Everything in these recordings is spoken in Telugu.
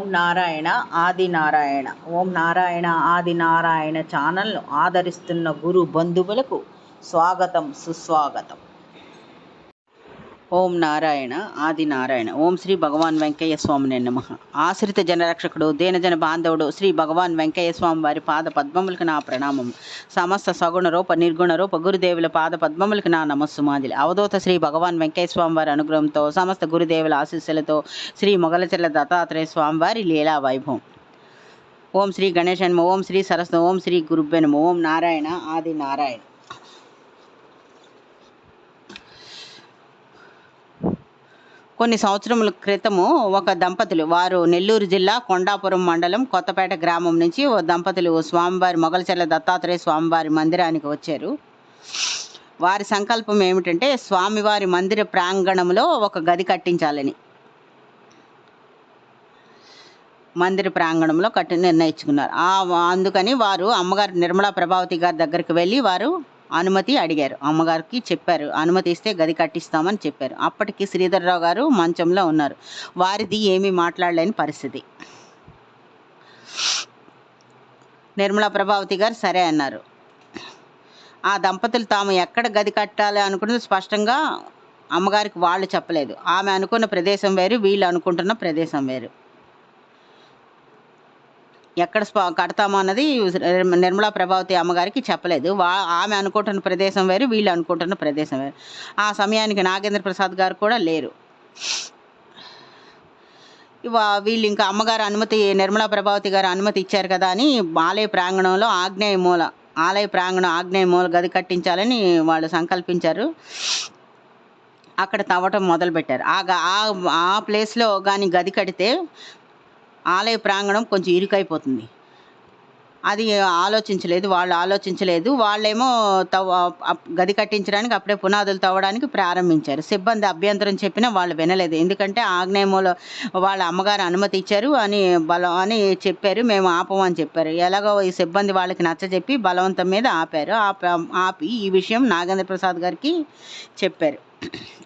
ఓం నారాయణ ఆది నారాయణ. ఓం నారాయణ ఆది నారాయణ ఛానల్ను ఆదరిస్తున్న గురు బంధువులకు స్వాగతం, సుస్వాగతం. ఓం నారాయణ ఆది నారాయణ. ఓం శ్రీ భగవాన్ వెంకయ్య స్వామినే నమః. ఆశ్రిత జనరక్షకుడు, దీనజన బాంధవుడు శ్రీ భగవాన్ వెంకయ్య స్వామి వారి పాద పద్మములకు నా ప్రణామం. సమస్త సగుణ రూప నిర్గుణ రూప గురుదేవుల పాద పద్మములకు నా నమస్సు మాదిలి. అవధూత శ్రీ భగవాన్ వెంకయ్య స్వామి వారి అనుగ్రహంతో, సమస్త గురుదేవుల ఆశీస్సులతో శ్రీ మొగలచెర్ల దత్తాత్రేయ స్వామి వారి లీలా వైభవం. ఓం శ్రీ గణేశన్మ, ఓం శ్రీ సరస్వతి, ఓం శ్రీ గురుభ్యనమ. ఓం నారాయణ ఆది నారాయణ. కొన్ని సంవత్సరముల క్రితము ఒక దంపతులు, వారు నెల్లూరు జిల్లా కొండాపురం మండలం కొత్తపేట గ్రామం నుంచి ఓ దంపతులు స్వామివారి మొగలచెర్ల దత్తాత్రేయ స్వామివారి మందిరానికి వచ్చారు. వారి సంకల్పం ఏమిటంటే స్వామివారి మందిర ప్రాంగణంలో ఒక గది కట్టించాలని, మందిర ప్రాంగణంలో నిర్ణయించుకున్నారు. అందుకని వారు అమ్మగారు నిర్మలా ప్రభావతి గారి దగ్గరికి వెళ్ళి వారు అనుమతి అడిగారు. అమ్మగారికి చెప్పారు, అనుమతి ఇస్తే గది కట్టిస్తామని చెప్పారు. అప్పటికి శ్రీధర్రావు గారు మంచంలో ఉన్నారు. వారిది ఏమీ మాట్లాడలేని పరిస్థితి. నిర్మలా ప్రభావతి గారు సరే అన్నారు. ఆ దంపతులు తాము ఎక్కడ గది కట్టాలి అనుకున్నది స్పష్టంగా అమ్మగారికి వాళ్ళు చెప్పలేదు. ఆమె అనుకున్న ప్రదేశం వేరు, వీళ్ళు అనుకుంటున్న ప్రదేశం వేరు. ఎక్కడ కడతామో అన్నది నిర్మలా ప్రభావతి అమ్మగారికి చెప్పలేదు. ఆమె అనుకుంటున్న ప్రదేశం వేరు, వీళ్ళు అనుకుంటున్న ప్రదేశం వేరు. ఆ సమయానికి నాగేంద్ర ప్రసాద్ గారు కూడా లేరు. వీళ్ళు ఇంకా అమ్మగారు అనుమతి, నిర్మలా ప్రభావతి గారు అనుమతి ఇచ్చారు కదా అని ఆలయ ప్రాంగణంలో ఆగ్నేయ మూల గది కట్టించాలని వాళ్ళు సంకల్పించారు. అక్కడ తవ్వటం మొదలుపెట్టారు. ఆ ప్లేస్లో కానీ గది కడితే ఆలయ ప్రాంగణం కొంచెం ఇరుకైపోతుంది. అది వాళ్ళు ఆలోచించలేదు. వాళ్ళేమో గది కట్టించడానికి అప్పుడే పునాదులు తవ్వడానికి ప్రారంభించారు. సిబ్బంది అభ్యంతరం చెప్పినా వాళ్ళు వినలేదు. ఎందుకంటే ఆగ్నేయమూల వాళ్ళ అమ్మగారు అనుమతి ఇచ్చారు అని చెప్పారు. మేము ఆపమని చెప్పారు. ఎలాగో ఈ సిబ్బంది వాళ్ళకి నచ్చజెప్పి బలవంతం మీద ఆపారు. ఆపి ఈ విషయం నాగేంద్ర ప్రసాద్ గారికి చెప్పారు.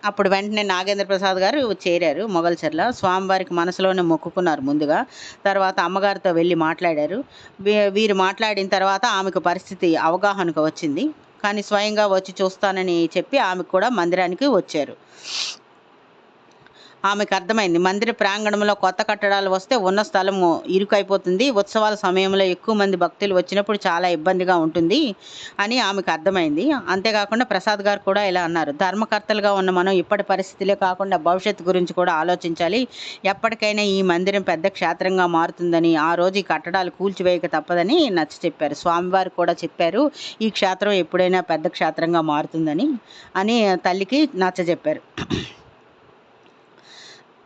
అప్పుడు వెంటనే నాగేంద్ర ప్రసాద్ గారు చేరారు మొగలచెర్ల. స్వామివారికి మనసులోనే మొక్కుకున్నారు ముందుగా. తర్వాత అమ్మగారితో వెళ్ళి మాట్లాడారు. వీరు మాట్లాడిన తర్వాత ఆమెకు పరిస్థితి అవగాహనకు వచ్చింది. కానీ స్వయంగా వచ్చి చూస్తానని చెప్పి ఆమెకు కూడా మందిరానికి వచ్చారు. ఆమెకు అర్థమైంది, మందిర ప్రాంగణంలో కొత్త కట్టడాలు వస్తే ఉన్న స్థలము ఇరుకైపోతుంది, ఉత్సవాల సమయంలో ఎక్కువ మంది భక్తులు వచ్చినప్పుడు చాలా ఇబ్బందిగా ఉంటుంది అని ఆమెకు అర్థమైంది. అంతేకాకుండా ప్రసాద్ గారు కూడా ఇలా అన్నారు, ధర్మకర్తలుగా ఉన్న మనం ఇప్పటి పరిస్థితులే కాకుండా భవిష్యత్తు గురించి కూడా ఆలోచించాలి. ఎప్పటికైనా ఈ మందిరం పెద్ద క్షేత్రంగా మారుతుందని, ఆ రోజు ఈ కట్టడాలు కూల్చివేయక తప్పదని నచ్చ చెప్పారు. స్వామివారు కూడా చెప్పారు, ఈ క్షేత్రం ఎప్పుడైనా పెద్ద క్షేత్రంగా మారుతుందని తల్లికి నచ్చ చెప్పారు.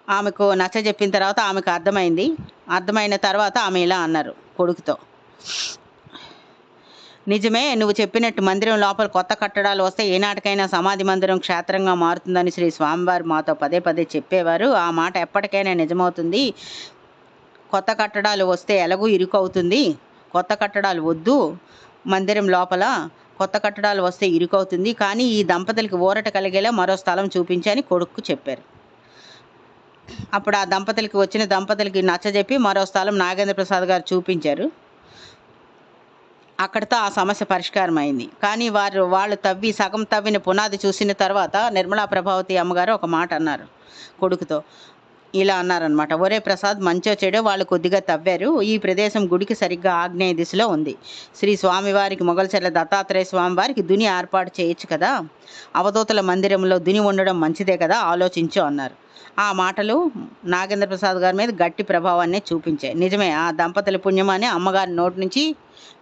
ఆమెకు నచ్చ చెప్పిన తర్వాత ఆమెకు అర్థమైన తర్వాత ఆమె ఇలా అన్నారు కొడుకుతో, నిజమే, నువ్వు చెప్పినట్టు మందిరం లోపల కొత్త కట్టడాలు వస్తే ఏనాటికైనా సమాధి మందిరం క్షేత్రంగా మారుతుందని శ్రీ స్వామివారు మాతో పదే పదే చెప్పేవారు. ఆ మాట ఎప్పటికైనా నిజమవుతుంది. కొత్త కట్టడాలు వస్తే ఎలాగూ ఇరుకు అవుతుంది, కొత్త కట్టడాలు వద్దు, మందిరం లోపల కొత్త కట్టడాలు వస్తే ఇరుకవుతుంది. కానీ ఈ దంపతులకి ఊరట కలిగేలా మరో స్థలం చూపించని కొడుకు చెప్పారు. అప్పుడు ఆ వచ్చిన దంపతులకి నచ్చజెప్పి మరో స్థలం నాగేంద్ర ప్రసాద్ గారు చూపించారు. అక్కడితో ఆ సమస్య పరిష్కారం అయింది. కానీ వాళ్ళు సగం తవ్విన పునాది చూసిన తర్వాత నిర్మలా ప్రభావతి అమ్మగారు ఒక మాట అన్నారు కొడుకుతో. ఇలా అన్నారనమాట, ఒరే ప్రసాద్, మంచో చెడో వాళ్ళు కొద్దిగా తవ్వారు. ఈ ప్రదేశం గుడికి సరిగ్గా ఆగ్నేయ దిశలో ఉంది. శ్రీ స్వామివారికి మొగలచెర్ల దత్తాత్రేయ స్వామివారికి దుని ఏర్పాటు చేయొచ్చు కదా, అవధూతల మందిరంలో దుని ఉండడం మంచిదే కదా, ఆలోచించు అన్నారు. ఆ మాటలు నాగేంద్ర ప్రసాద్ గారి మీద గట్టి ప్రభావాన్ని చూపించాయి. నిజమే, ఆ దంపతుల పుణ్యమానే అమ్మగారి నోటి నుంచి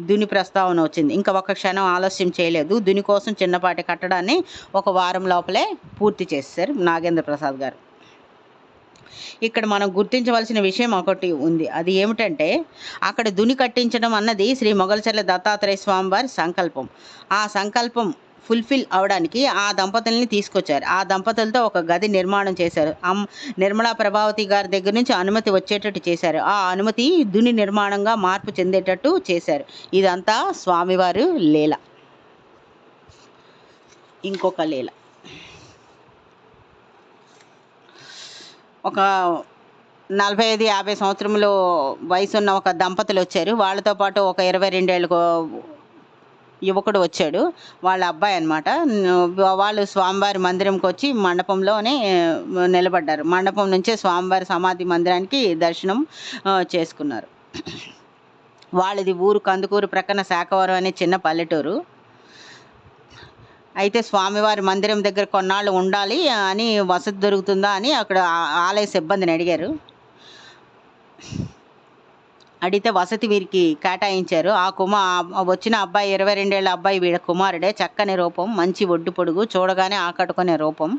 దుని ప్రస్తావన వచ్చింది. ఇంకా ఒక్క క్షణం ఆలస్యం చేయలేదు. దుని కోసం చిన్నపాటి కట్టడాన్ని 1 వారం లోపలే పూర్తి చేశారు నాగేంద్ర ప్రసాద్ గారు. ఇక్కడ మనం గుర్తించవలసిన విషయం ఒకటి ఉంది. అది ఏమిటంటే అక్కడ దుని కట్టించడం అన్నది శ్రీ మొగలచెర్ల దత్తాత్రేయ స్వామి వారి సంకల్పం. ఆ సంకల్పం ఫుల్ఫిల్ అవడానికి ఆ దంపతుల్ని తీసుకొచ్చారు. ఆ దంపతులతో ఒక గది నిర్మాణం చేశారు. నిర్మలా ప్రభావతి గారి దగ్గర నుంచి అనుమతి వచ్చేటట్టు చేశారు. ఆ అనుమతి దుని నిర్మాణంగా మార్పు చెందేటట్టు చేశారు. ఇదంతా స్వామివారు లీల. ఇంకొక లీల, 1 45, 50 సంవత్సరములు వయసున్న ఒక దంపతులు వచ్చారు. వాళ్ళతో పాటు ఒక 22 ఏళ్ళ యువకుడు వచ్చాడు. వాళ్ళ అబ్బాయి అనమాట. వాళ్ళు స్వామివారి మందిరంకొచ్చి మండపంలోనే నిలబడ్డారు. మండపం నుంచే స్వామివారి సమాధి మందిరానికి దర్శనం చేసుకున్నారు. వాళ్ళది ఊరు కందుకూరు ప్రక్కన శాఖవరం అనే చిన్న పల్లెటూరు. అయితే స్వామివారి మందిరం దగ్గర కొన్నాళ్ళు ఉండాలి అని, వసతి దొరుకుతుందా అని అక్కడ ఆలయ సిబ్బందిని అడిగారు. అడిగితే వసతి వీరికి కేటాయించారు. వచ్చిన అబ్బాయి 22 ఏళ్ళ అబ్బాయి వీళ్ళ కుమారుడే. చక్కని రూపం, మంచి ఒడ్డు పొడుగు, చూడగానే ఆకట్టుకునే రూపం.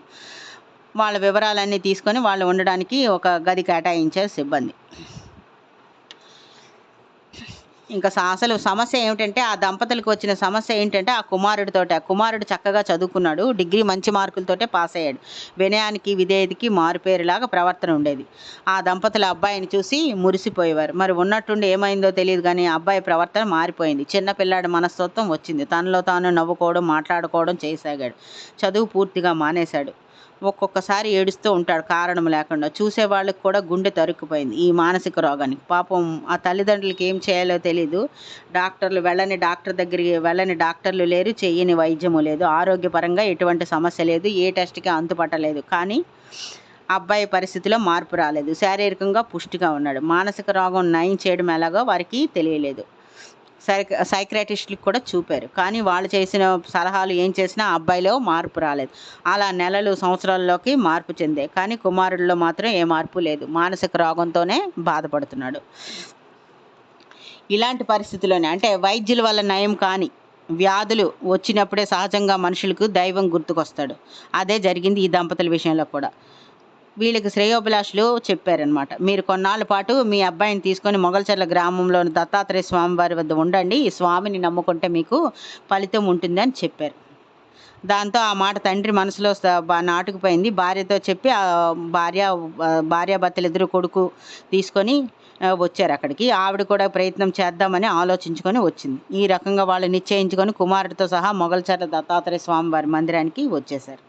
వాళ్ళ వివరాలన్నీ తీసుకొని వాళ్ళు ఉండడానికి ఒక గది కేటాయించారు సిబ్బంది. ఇంకా అసలు సమస్య ఏమిటంటే, ఆ దంపతులకు వచ్చిన సమస్య ఏంటంటే ఆ కుమారుడు చక్కగా చదువుకున్నాడు, డిగ్రీ మంచి మార్కులతోటే పాస్ అయ్యాడు. వినయానికి విధేయతకి మారుపేరులాగా ప్రవర్తన ఉండేది. ఆ దంపతుల అబ్బాయిని చూసి మురిసిపోయేవారు. మరి ఉన్నట్టుండి ఏమైందో తెలియదు కానీ అబ్బాయి ప్రవర్తన మారిపోయింది. చిన్న పిల్లాడి మనస్తత్వం వచ్చింది. తనలో తాను నవ్వుకోవడం, మాట్లాడుకోవడం చేయసాగాడు. చదువు పూర్తిగా మానేశాడు. ఒక్కొక్కసారి ఏడుస్తూ ఉంటాడు కారణం లేకుండా. చూసేవాళ్ళకి కూడా గుండె తరుక్కుపోయింది ఈ మానసిక రోగానికి. పాపం ఆ తల్లిదండ్రులకి ఏం చేయాలో తెలీదు. వెళ్ళని డాక్టర్లు లేరు, చెయ్యని వైద్యము లేదు. ఆరోగ్యపరంగా ఎటువంటి సమస్య లేదు, ఏ టెస్ట్కి అంతుపట్టలేదు. కానీ అబ్బాయి పరిస్థితిలో మార్పు రాలేదు. శారీరకంగా పుష్టిగా ఉన్నాడు. మానసిక రోగం నయం చేయడం ఎలాగో వారికి తెలియలేదు. సైక్రాటిస్టులకు కూడా చూపారు. కానీ వాళ్ళు చేసిన సలహాలు ఏం చేసినా అబ్బాయిలో మార్పు రాలేదు. అలా నెలలు, సంవత్సరాల్లోకి మార్పు చెందాయి. కానీ కుమారుడిలో మాత్రం ఏ మార్పు లేదు. మానసిక రోగంతోనే బాధపడుతున్నాడు. ఇలాంటి పరిస్థితుల్లోనే, అంటే వైద్యుల వల్ల నయం కానీ వ్యాధులు వచ్చినప్పుడే సహజంగా మనుషులకు దైవం గుర్తుకొస్తాడు. అదే జరిగింది ఈ దంపతుల విషయంలో కూడా. వీళ్ళకి శ్రేయోభిలాషులు చెప్పారనమాట, మీరు కొన్నాళ్ళ పాటు మీ అబ్బాయిని తీసుకొని మొగల్చర్ల గ్రామంలోని దత్తాత్రేయ స్వామివారి వద్ద ఉండండి. ఈ స్వామిని నమ్ముకుంటే మీకు ఫలితం ఉంటుంది అని చెప్పారు. దాంతో ఆ మాట తండ్రి మనసులో నాటుకుపోయింది. భార్యతో చెప్పి భార్యాభర్తలు ఇద్దరు కొడుకు తీసుకొని వచ్చారు అక్కడికి. ఆవిడ కూడా ప్రయత్నం చేద్దామని ఆలోచించుకొని వచ్చింది. ఈ రకంగా వాళ్ళు నిశ్చయించుకొని కుమారుడితో సహా మొగల్చర్ల దత్తాత్రేయ స్వామివారి మందిరానికి వచ్చేశారు.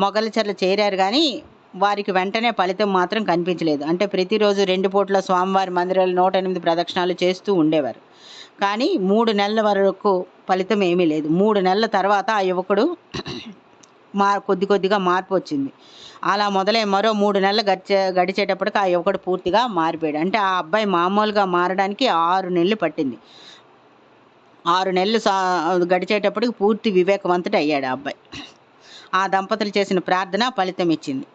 మొగల్చర్ల చేరారు కానీ వారికి వెంటనే ఫలితం మాత్రం కనిపించలేదు. అంటే ప్రతిరోజు 2 పూట్ల స్వామివారి మందిరాలు 108 ప్రదక్షిణాలు చేస్తూ ఉండేవారు. కానీ 3 నెలల వరకు ఫలితం ఏమీ లేదు. 3 నెలల తర్వాత ఆ యువకుడు కొద్దిగా మార్పు వచ్చింది. అలా మొదలై మరో 3 నెలలు గడిచేటప్పటికి ఆ యువకుడు పూర్తిగా మారిపోయాడు. అంటే ఆ అబ్బాయి మామూలుగా మారడానికి 6 నెలలు పట్టింది. 6 నెలలు గడిచేటప్పటికి పూర్తి వివేకవంతుడు అయ్యాడు ఆ అబ్బాయి. ఆ దంపతులు చేసిన ప్రార్థన ఫలితం ఇచ్చింది.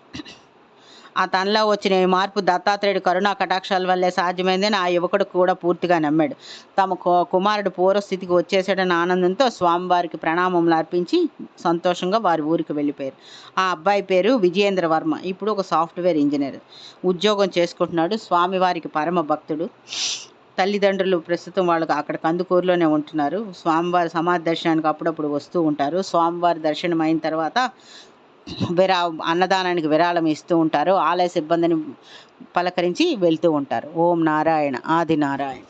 ఆ తనలో వచ్చిన ఈ మార్పు దత్తాత్రేయుడు కరుణా కటాక్షాల వల్లే సాధ్యమైందని ఆ యువకుడు కూడా పూర్తిగా నమ్మాడు. తమ కుమారుడు పూర్వస్థితికి వచ్చేసాడన్న ఆనందంతో స్వామివారికి ప్రణామములు అర్పించి సంతోషంగా వారి ఊరికి వెళ్ళిపోయారు. ఆ అబ్బాయి పేరు విజయేంద్ర వర్మ. ఇప్పుడు ఒక సాఫ్ట్వేర్ ఇంజనీర్ ఉద్యోగం చేసుకుంటున్నాడు. స్వామివారికి పరమ భక్తుడు. తల్లిదండ్రులు ప్రస్తుతం వాళ్ళకి అక్కడ కందుకూరులోనే ఉంటున్నారు. స్వామివారి సమాధి దర్శనానికి అప్పుడప్పుడు వస్తూ ఉంటారు. స్వామివారి దర్శనం అయిన తర్వాత అన్నదానానికి విరాళం ఇస్తూ ఉంటారు. ఆలయ సిబ్బందిని పలకరించి వెళ్తూ ఉంటారు. ఓం నారాయణ ఆది నారాయణ.